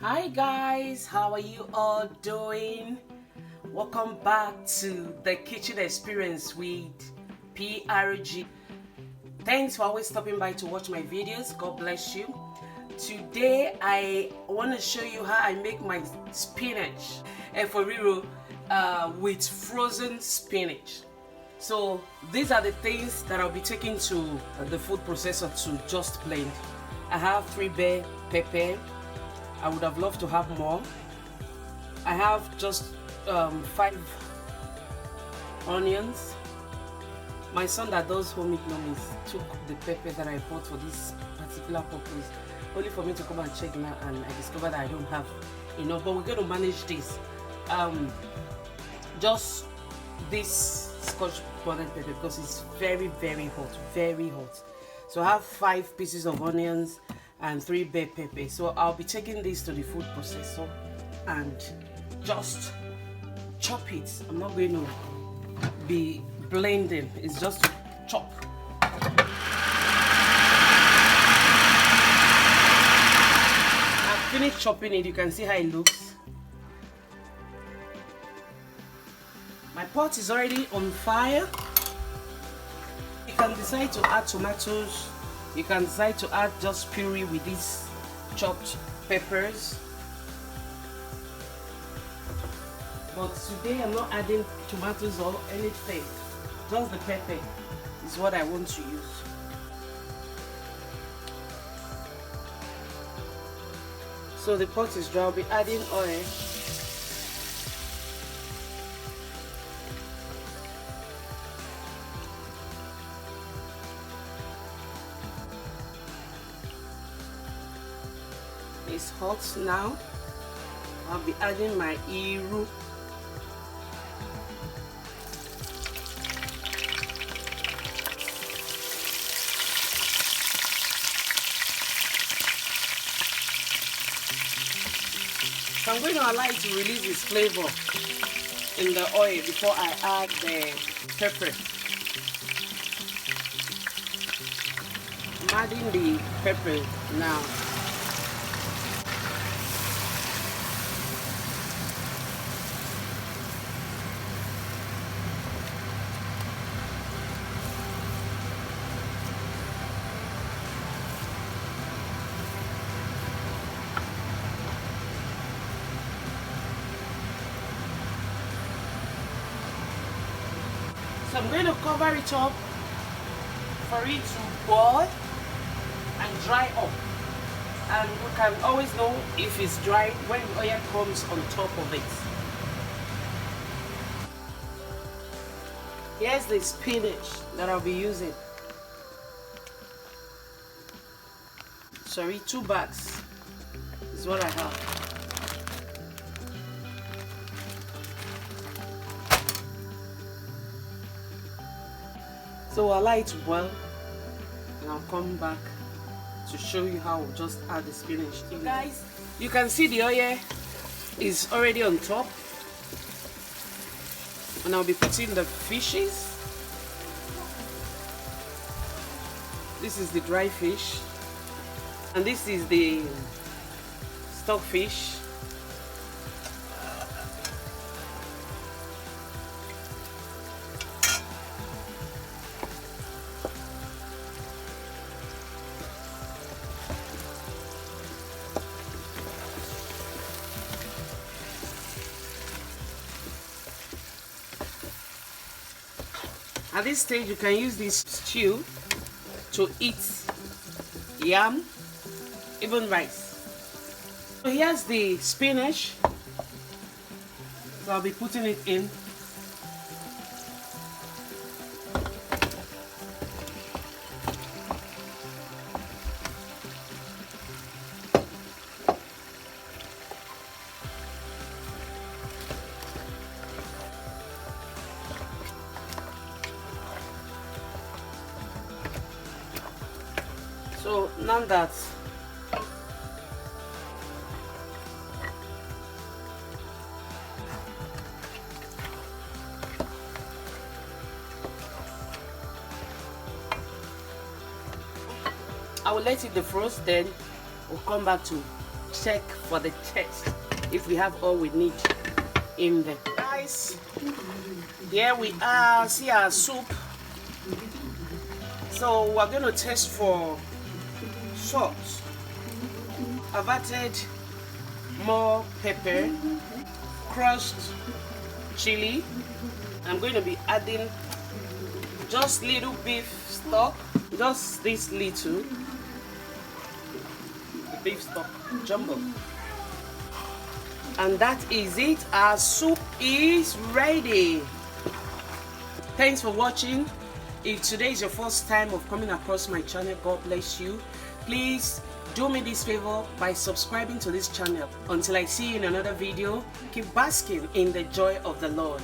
Hi guys, how are you all doing? Welcome back to the kitchen experience with PRG. Thanks for always stopping by to watch my videos. God bless you. Today I want to show you how I make my spinach for real with frozen spinach. So these are the things that I'll be taking to the food processor to just blend. I have 3 bell pepper. I would have loved to have more. I have just 5 onions. My son that does home economics took the pepper that I bought for this particular purpose, only for me to come and check now, and I discovered that I don't have enough, but we're going to manage this. Just this scotch bonnet pepper because it's very hot. So I have 5 pieces of onions and 3 bell pepper. So I'll be taking this to the food processor and just chop it. I'm not going to be blending, it's just to chop. I've finished chopping it. You can see how it looks. My pot is already on fire. You can decide to add tomatoes. You can decide to add just puree with these chopped peppers. But today I'm not adding tomatoes or anything. Just the pepper is what I want to use. So the pot is dry. I'll be adding oil. It's hot now. I'll be adding my iru. So I'm going to allow it to release its flavor in the oil before I add the pepper. I'm adding the pepper now. So I'm going to cover it up for it to boil and dry up. And we can always know if it's dry when the oil comes on top of it. Here's the spinach that I'll be using. Sorry, 2 bags is what I have. So I'll allow it to boil and I'll come back to show you how we'll just add the spinach. So guys, you can see the oil is already on top, and I'll be putting the fishes. This is the dry fish, and this is the stockfish. At this stage, you can use this stew to eat yam, even rice. So here's the spinach. So I'll be putting it in. So now that I will let it defrost, then we'll come back to check for the test if we have all we need in there. Guys, here we are. See our soup. So we're going to test for salt. I've added more pepper, crushed chili. I'm going to be adding just little beef stock, just this little beef stock jumbo, and that is it. Our soup is ready. Thanks for watching. If today is your first time of coming across my channel, God bless you. Please do me this favor by subscribing to this channel. Until I see you in another video, keep basking in the joy of the Lord.